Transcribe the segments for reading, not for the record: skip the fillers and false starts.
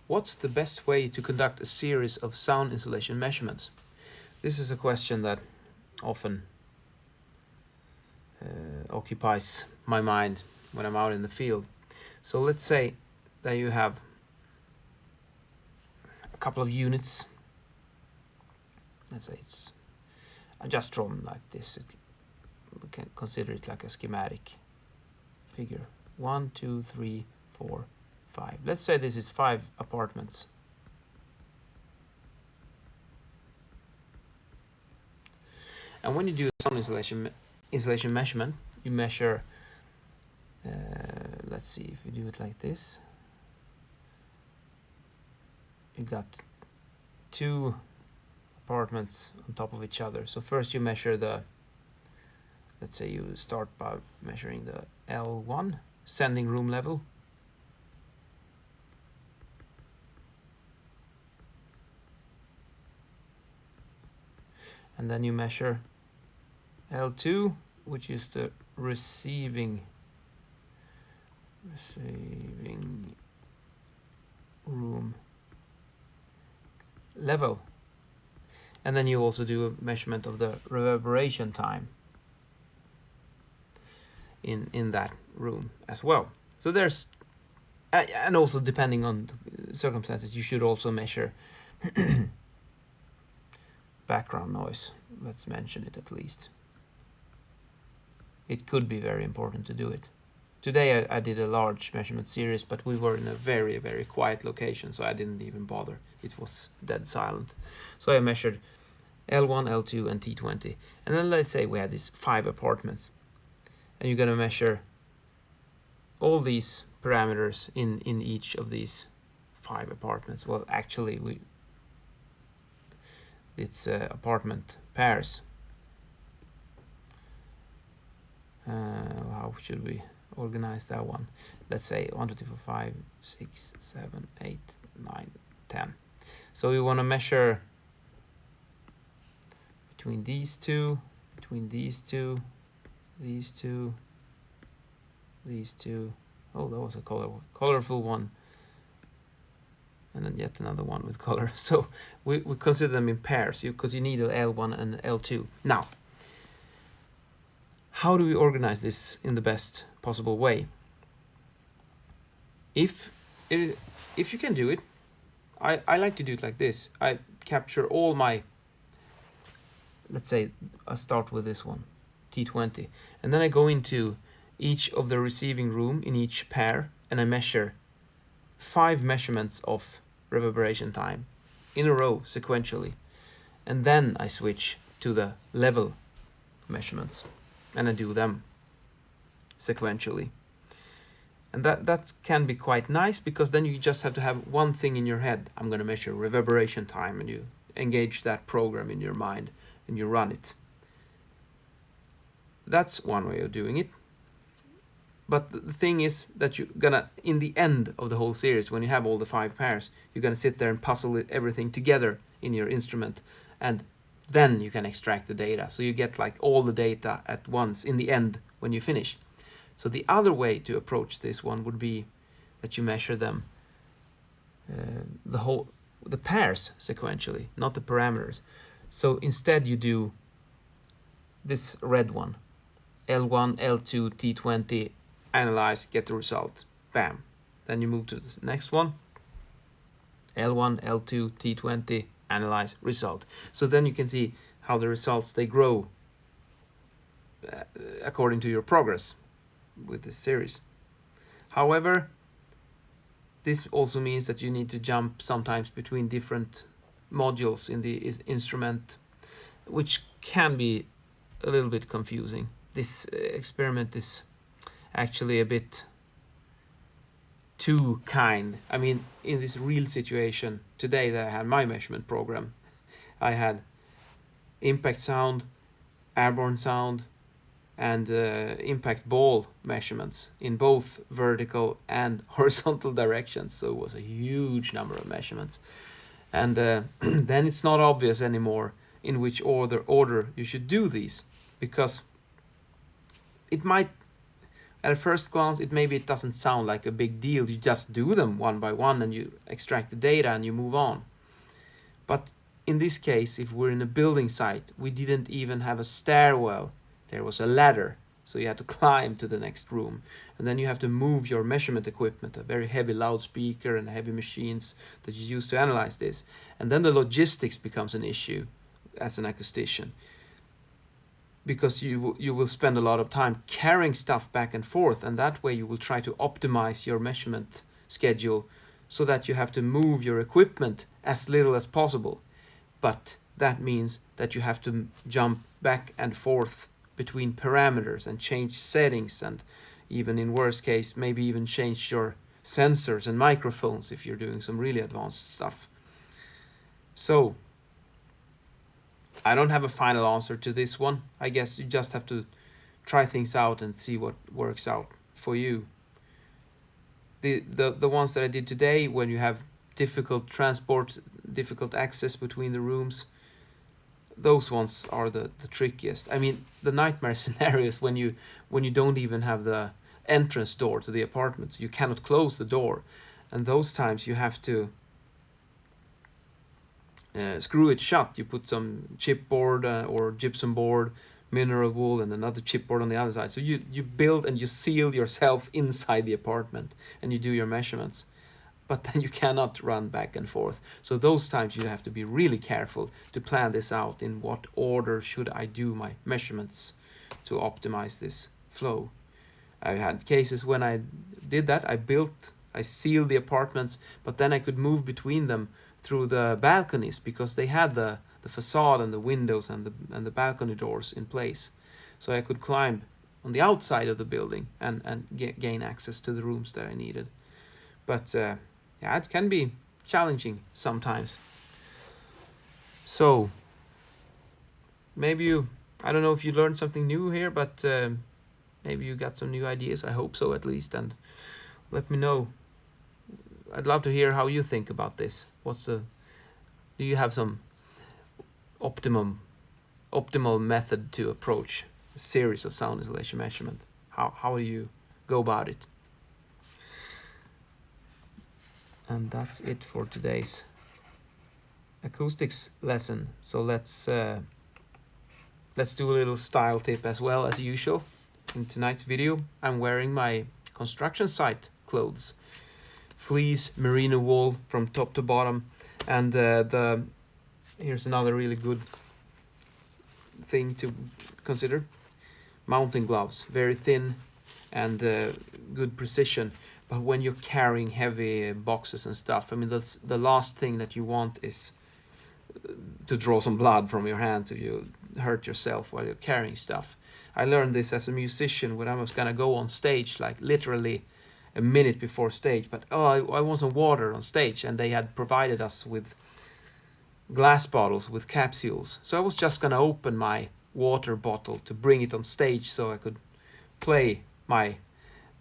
What's the best way to conduct a series of sound insulation measurements? This is a question that often occupies my mind when I'm out in the field. So let's say that you have a couple of units. Let's say I just draw them like this. We can consider it like a schematic figure. 1, 2, 3, 4, 5. Let's say this is 5 apartments. And when you do a sound insulation measurement, you measure, let's see if you do it like this. You got 2 apartments on top of each other. So first you measure let's say you start by measuring the L1 standing room level. And then you measure L2, which is the receiving room level. And then you also do a measurement of the reverberation time in that room as well. So there's, and also depending on circumstances, you should also measure background noise. Let's mention it at least. It could be very important to do it. Today I did a large measurement series, but we were in a very, very quiet location, so I didn't even bother. It was dead silent. So I measured L1, L2, and T20. And then let's say we had these 5 apartments. And you're going to measure all these parameters in each of these 5 apartments. Well, actually, it's apartment pairs. How should we organize that one? Let's say 1, 2, 3, 4, 5, 6, 7, 8, 9, 10. So we want to measure between these two, these two. Oh, that was a colorful one. And then yet another one with color. So we consider them in pairs because you need an L1 and L2. Now, how do we organize this in the best possible way? If you can do it, I like to do it like this. I capture all my, let's say I start with this one, T20, and then I go into each of the receiving room in each pair and I measure 5 measurements of reverberation time in a row sequentially, and then I switch to the level measurements and I do them sequentially. And that can be quite nice because then you just have to have one thing in your head. I'm going to measure reverberation time, and you engage that program in your mind and you run it. That's one way of doing it. But the thing is that you're gonna, in the end of the whole series, when you have all the 5 pairs, you're gonna sit there and puzzle everything together in your instrument, and then you can extract the data. So you get like all the data at once in the end when you finish. So the other way to approach this one would be that you measure them, the pairs sequentially, not the parameters. So instead you do this red one, L1, L2, T20, analyze, get the result, bam. Then you move to the next one, L1, L2, T20, analyze, result. So then you can see how the results, they grow according to your progress with this series. However, this also means that you need to jump sometimes between different modules in the instrument, which can be a little bit confusing. This experiment is actually a bit too kind. I mean, in this real situation today that I had my measurement program, I had impact sound, airborne sound, and impact ball measurements in both vertical and horizontal directions. So it was a huge number of measurements. And then it's not obvious anymore in which order you should do these, because it might, at first glance, it doesn't sound like a big deal. You just do them one by one and you extract the data and you move on. But in this case, if we're in a building site, we didn't even have a stairwell. There was a ladder, so you had to climb to the next room. And then you have to move your measurement equipment, a very heavy loudspeaker and heavy machines that you use to analyze this. And then the logistics becomes an issue as an acoustician, because you will spend a lot of time carrying stuff back and forth, and that way you will try to optimize your measurement schedule so that you have to move your equipment as little as possible. But that means that you have to jump back and forth between parameters and change settings, and even in worst case, maybe even change your sensors and microphones if you're doing some really advanced stuff. So I don't have a final answer to this one. I guess you just have to try things out and see what works out for you. The ones that I did today, when you have difficult transport, difficult access between the rooms, those ones are the trickiest. I mean, the nightmare scenarios when you don't even have the entrance door to the apartment, you cannot close the door, and those times you have to screw it shut. You put some chipboard or gypsum board, mineral wool, and another chipboard on the other side. So you build and you seal yourself inside the apartment and you do your measurements. But then you cannot run back and forth. So those times you have to be really careful to plan this out. In what order should I do my measurements to optimize this flow? I had cases when I did that. I sealed the apartments, but then I could move between them through the balconies because they had the facade and the windows and the balcony doors in place. So I could climb on the outside of the building and gain access to the rooms that I needed. But yeah, it can be challenging sometimes. So maybe I don't know if you learned something new here, but maybe you got some new ideas. I hope so, at least. And let me know. I'd love to hear how you think about this. Do you have some optimal method to approach a series of sound isolation measurement? How do you go about it? And that's it for today's acoustics lesson. So let's do a little style tip as well as usual. In tonight's video, I'm wearing my construction site clothes, fleece merino wool from top to bottom, and here's another really good thing to consider: mountain gloves, very thin and good precision. But when you're carrying heavy boxes and stuff, I mean, that's the last thing that you want is to draw some blood from your hands if you hurt yourself while you're carrying stuff. I learned this as a musician when I was gonna go on stage, like literally a minute before stage. But I want some water on stage, and they had provided us with glass bottles with capsules. So I was just gonna open my water bottle to bring it on stage so I could play my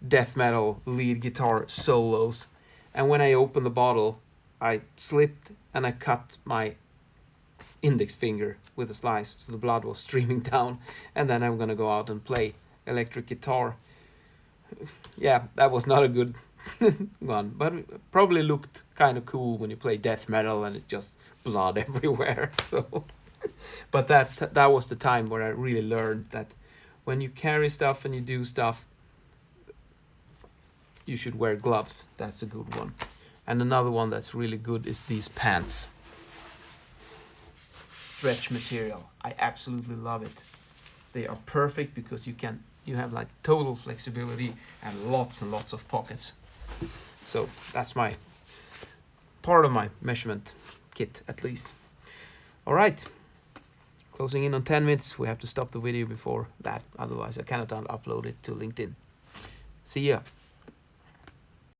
death metal lead guitar solos. And when I opened the bottle, I slipped and I cut my index finger with a slice, so the blood was streaming down. And then I'm gonna go out and play electric guitar. Yeah, that was not a good one, but it probably looked kind of cool when you play death metal and it's just blood everywhere. So but that was the time where I really learned that when you carry stuff and you do stuff, you should wear gloves. That's a good one. And another one that's really good is these pants. Stretch material. I absolutely love it. They are perfect because you have like total flexibility and lots of pockets. So that's my part of my measurement kit, at least. All right. Closing in on 10 minutes. We have to stop the video before that. Otherwise I cannot upload it to LinkedIn. See ya.